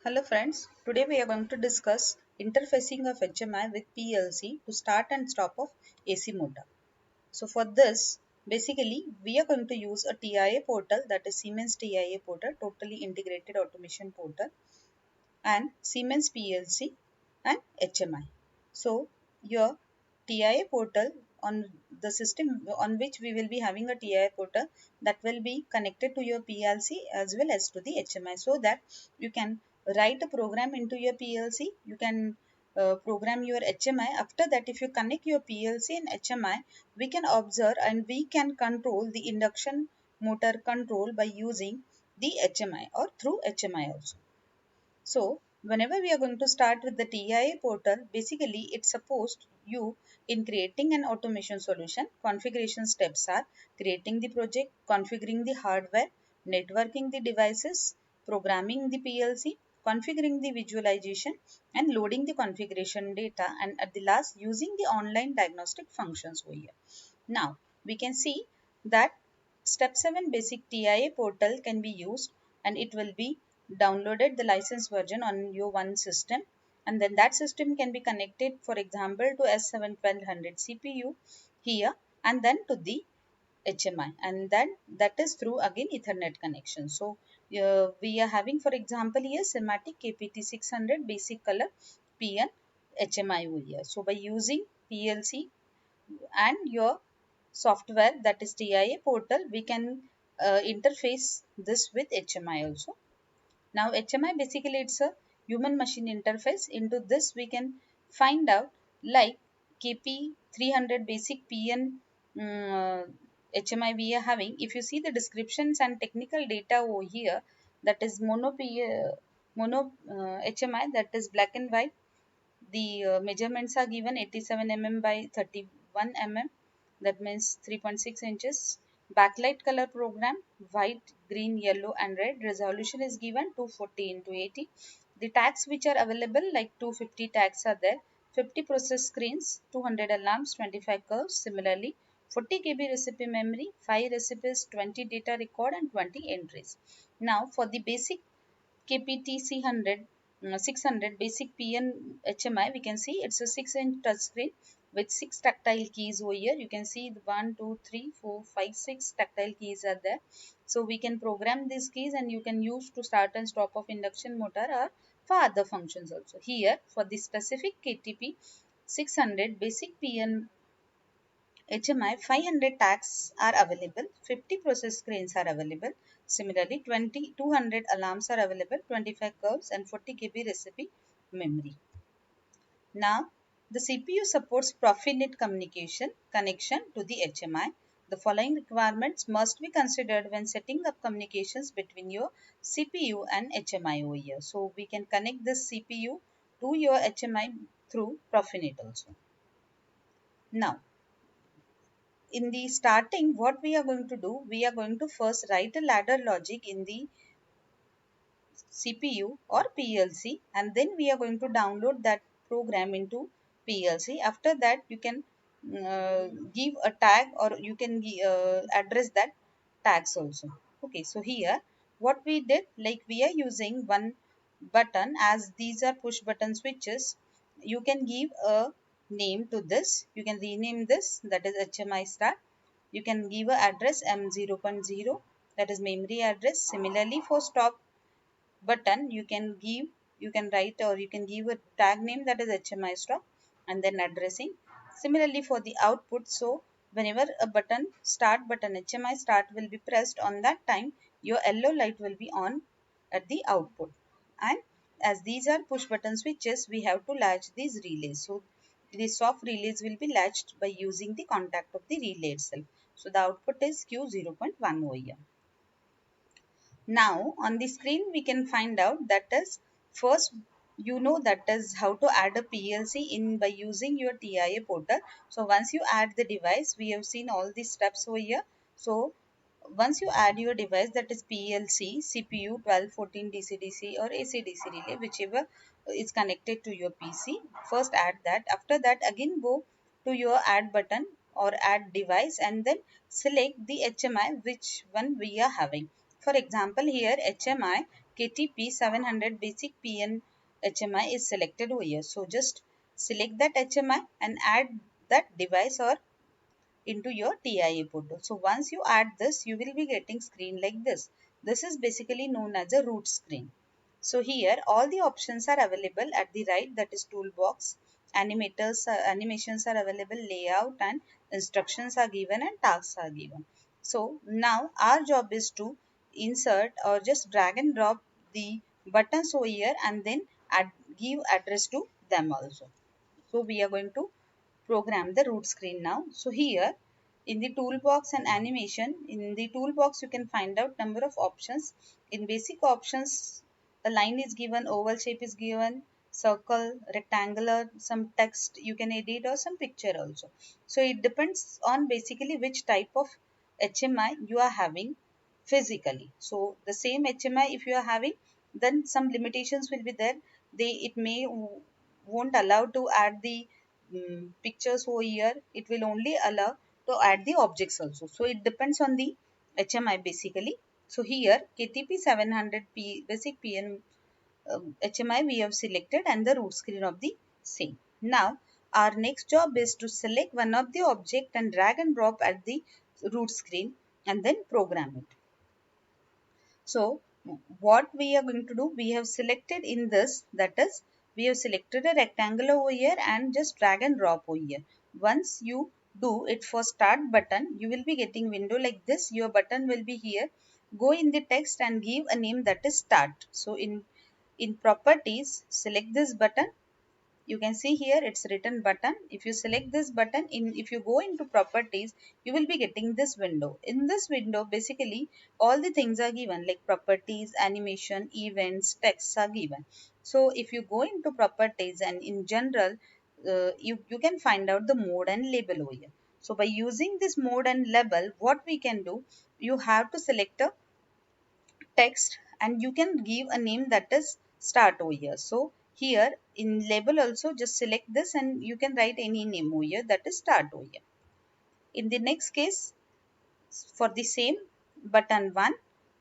Hello friends, today we are going to discuss interfacing of HMI with PLC to start and stop of AC motor. So for this, basically we are going to use a TIA portal, that is Siemens TIA portal, totally integrated automation portal, and Siemens PLC and HMI. So your TIA portal, on the system on which we will be having a TIA portal, that will be connected to your PLC as well as to the HMI, so that you can write a program into your PLC, you can program your HMI. After that, if you connect your PLC and HMI, we can observe and we can control the induction motor control by using the HMI or through HMI also. So whenever we are going to start with the TIA portal, basically it supposed you in creating an automation solution. Configuration steps are creating the project, configuring the hardware, networking the devices, programming the PLC, configuring the visualization, and loading the configuration data, and at the last using the online diagnostic functions over here. Now we can see that step 7 basic TIA portal can be used, and it will be downloaded the license version on your one system, and then that system can be connected, for example, to S7 1200 CPU here, and then to the HMI, and then that is through again Ethernet connection. So we are having, for example, here SIMATIC KPT 600 basic color PN HMI over here. So by using PLC and your software, that is TIA portal, we can interface this with HMI also. Now HMI basically it's a human machine interface. Into this we can find out like KP 300 basic PN HMI we are having. If you see the descriptions and technical data over here, that is mono HMI, that is black and white. The measurements are given 87 mm by 31 mm, that means 3.6 inches. Backlight color program, white, green, yellow and red. Resolution is given 240 into 80. The tags which are available, like 250 tags are there. 50 process screens, 200 alarms, 25 curves. Similarly, 40 KB recipe memory, 5 recipes, 20 data record and 20 entries. Now for the basic KPTC 600 basic PN HMI, we can see it's a 6-inch touchscreen with 6 tactile keys over here. You can see the 1, 2, 3, 4, 5, 6 tactile keys are there. So we can program these keys and you can use to start and stop of induction motor or for other functions also. Here for the specific KTP 600 basic PN HMI, 500 tags are available, 50 process screens are available. Similarly, 200 alarms are available, 25 curves and 40 KB recipe memory. Now, the CPU supports Profinet communication connection to the HMI. The following requirements must be considered when setting up communications between your CPU and HMI over here. So, we can connect this CPU to your HMI through Profinet also. Now, in the starting, what we are going to do, we are going to first write a ladder logic in the CPU or PLC, and then we are going to download that program into PLC. After that, you can give a tag, or you can address that tags also. Okay, so here what we did, like we are using one button, as these are push button switches. You can give a name to this, you can rename this, that is HMI start. You can give a address M0.0, that is memory address. Similarly, for stop button, you can write, or you can give a tag name, that is HMI stop, and then addressing. Similarly for the output, so whenever a button, start button, HMI start will be pressed, on that time your yellow light will be on at the output. And as these are push button switches, we have to latch these relays. So the soft relays will be latched by using the contact of the relay itself. So the output is Q0.1 over here. Now on the screen we can find out, that is first, that is how to add a PLC in by using your TIA portal. So once you add the device, we have seen all these steps over here. So once you add your device, that is PLC, CPU, 1214 DC-DC or AC-DC relay, whichever is connected to your PC, first add that. After that, again go to your add button or add device, and then select the HMI which one we are having. For example, here HMI KTP 700 basic PN HMI is selected over here. So just select that HMI and add that device or into your TIA portal. So once you add this, you will be getting screen like this. This is basically known as a root screen. So here all the options are available at the right, that is toolbox, animations are available, layout and instructions are given and tasks are given. So now our job is to insert or just drag and drop the buttons over here and then give address to them also. So we are going to program the root screen now. So here in the toolbox and animation, in the toolbox you can find out number of options. In basic options, a line is given, oval shape is given, circle, rectangular, some text you can edit or some picture also. So it depends on basically which type of HMI you are having physically. So the same HMI if you are having, then some limitations will be there. It may won't allow to add the pictures over here. It will only allow to add the objects also. So it depends on the HMI basically. So here KTP 700p basic PN HMI we have selected and the root screen of the same. Now our next job is to select one of the object and drag and drop at the root screen and then program it. So what we are going to do, we have selected in this, that is we have selected a rectangle over here and just drag and drop over here. Once you do it for start button, you will be getting window like this. Your button will be here. Go in the text and give a name that is start. So in properties, select this button. You can see here it's written button. If you select this button, if you go into properties, you will be getting this window. In this window basically all the things are given like properties, animation, events, texts are given. So if you go into properties and in general you can find out the mode and label over here. So by using this mode and label, what we can do, you have to select a text and you can give a name that is start over here. So here in label also just select this and you can write any name over here that is start over here. In the next case, for the same button 1,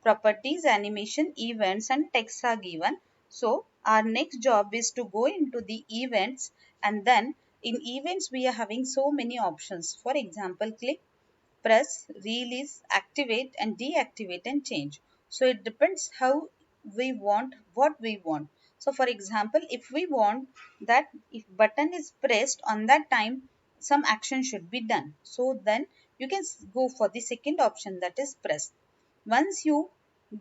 properties, animation, events and text are given. So our next job is to go into the events, and then in events we are having so many options. For example, click, press, release, activate and deactivate and change. So it depends how we want, what we want. So for example, if we want that if button is pressed on that time, some action should be done. So then you can go for the second option, that is press. Once you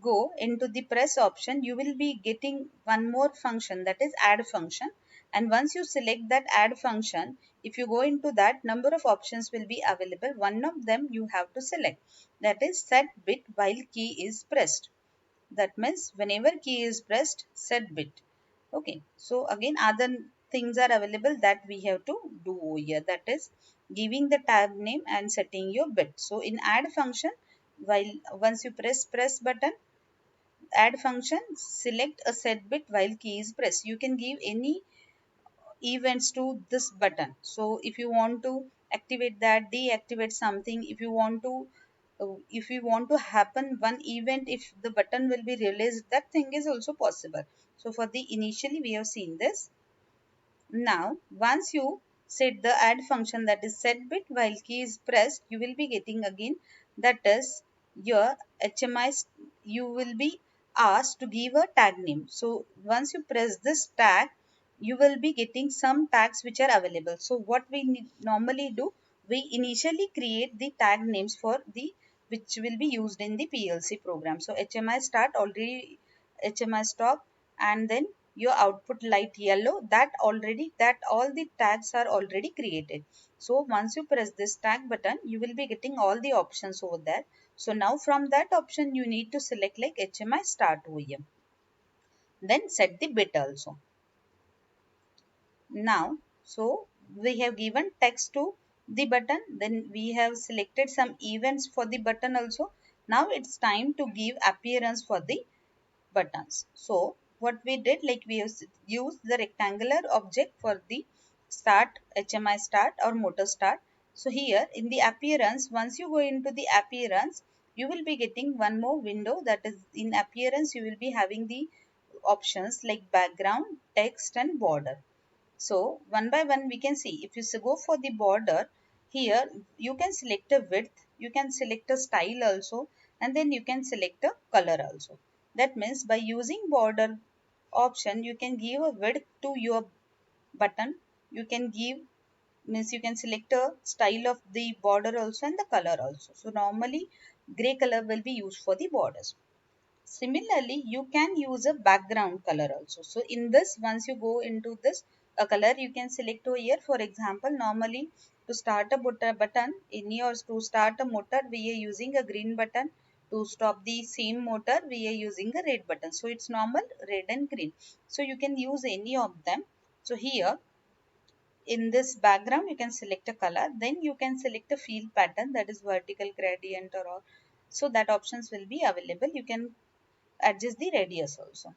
go into the press option, you will be getting one more function, that is add function. And once you select that add function, if you go into that, number of options will be available. One of them you have to select, that is set bit while key is pressed. That means whenever key is pressed, set bit. Okay, so again other things are available that we have to do over here, that is giving the tab name and setting your bit. So in add function, while once you press button, add function, select a set bit while key is pressed. You can give any events to this button. So if you want to activate that, deactivate something, if you want to happen one event, if the button will be released, that thing is also possible. So for the initially we have seen this. Now once you set the add function, that is set bit while key is pressed, you will be getting again, that is your HMI, you will be asked to give a tag name. So once you press this tag, you will be getting some tags which are available. So what we normally do, we initially create the tag names for the which will be used in the PLC program. So HMI start already, HMI stop, and then your output light yellow, that all the tags are already created. So once you press this tag button, you will be getting all the options over there. So now from that option you need to select like HMI start over here, then set the bit also. Now so we have given text to the button, then we have selected some events for the button also. Now it's time to give appearance for the buttons. So what we did, like we have used the rectangular object for the start, HMI start or motor start. So here in the appearance, once you go into the appearance, you will be getting one more window, that is in appearance you will be having the options like background, text and border. So one by one we can see. If you go for the border, here you can select a width, you can select a style also, and then you can select a color also. That means by using border option you can give a width to your button, you can give, means you can select a style of the border also and the color also. So normally gray color will be used for the borders. Similarly, you can use a background color also. So in this, once you go into this a color, you can select over here. For example, normally to start a button in your, to start a motor we are using a green button. To stop the same motor we are using a red button. So it's normal red and green. So you can use any of them. So here in this background you can select a color, then you can select a fill pattern, that is vertical, gradient or all. So that options will be available. You can adjust the radius also.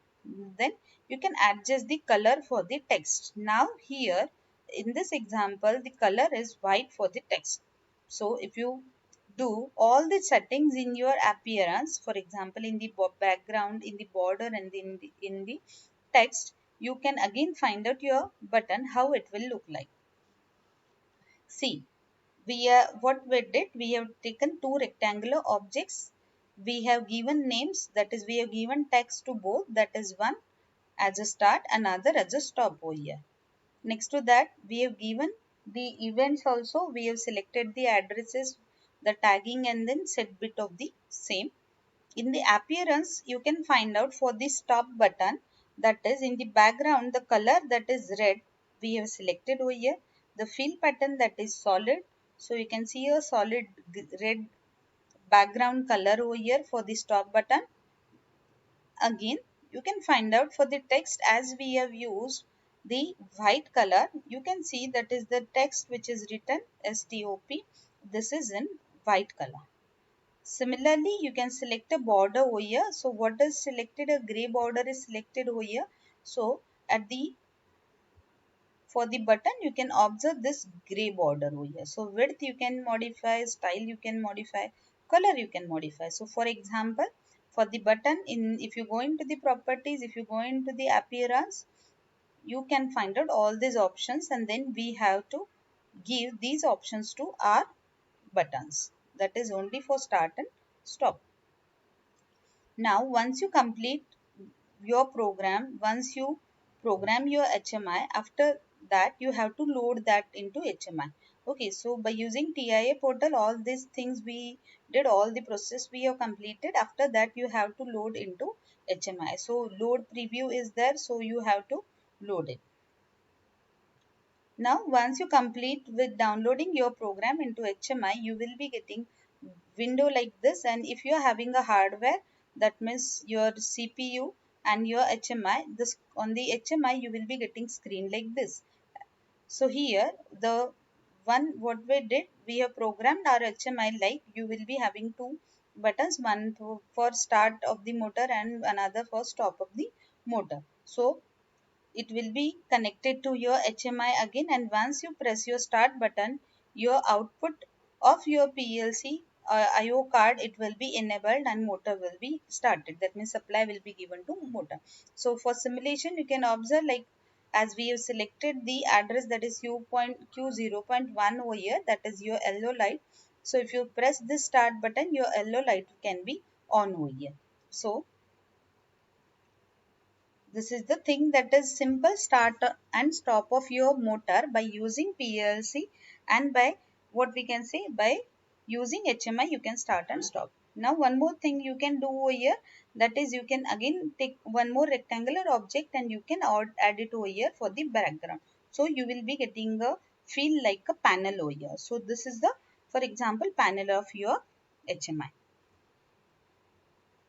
Then you can adjust the color for the text. Now here in this example the color is white for the text. So if you do all the settings in your appearance, for example in the background, in the border and in the text, you can again find out your button how it will look like. See, what we did, we have taken two rectangular objects, we have given names, that is we have given text to both, that is one as a start, another as a stop over here. Next to that we have given the events also, we have selected the addresses, the tagging and then set bit of the same. In the appearance you can find out for the stop button, that is in the background the color that is red we have selected over here, the fill pattern that is solid. So you can see a solid red background color over here for the stop button. Again you can find out for the text, as we have used the white color, you can see that is the text which is written stop, this is in white color. Similarly, you can select a border over here. So what is selected? A gray border is selected over here. So at the, for the button you can observe this gray border over here. So width you can modify, style you can modify, color you can modify. So for example, for the button, in if you go into the properties, if you go into the appearance, you can find out all these options and then we have to give these options to our buttons. That is only for start and stop. Now, once you complete your program, once you program your HMI, after that you have to load that into HMI. Okay, so by using TIA portal, all these things we did, all the process we have completed. After that, you have to load into HMI. So load preview is there, so you have to load it. Now, once you complete with downloading your program into HMI, you will be getting window like this. And if you are having a hardware, that means your CPU and your HMI, this on the HMI you will be getting screen like this. So here the one what we did, we have programmed our HMI like you will be having two buttons, one for start of the motor and another for stop of the motor. So it will be connected to your HMI again, and once you press your start button, your output of your PLC IO card, it will be enabled and motor will be started. That means supply will be given to motor. So for simulation you can observe, like as we have selected the address, that is Q0.1 over here, that is your yellow light. So if you press this start button, your yellow light can be on over here. So this is the thing, that is simple start and stop of your motor by using PLC, and by what we can say, by using HMI you can start and stop. Now one more thing you can do over here, that is you can again take one more rectangular object and you can add it over here for the background. So you will be getting a feel like a panel over here. So this is the, for example, panel of your HMI.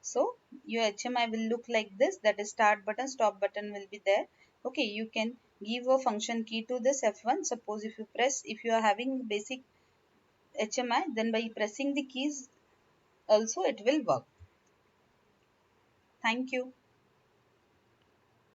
So your HMI will look like this, that is start button, stop button will be there. Okay, you can give a function key to this F1. Suppose if you press, if you are having basic HMI, then by pressing the keys also it will work. Thank you.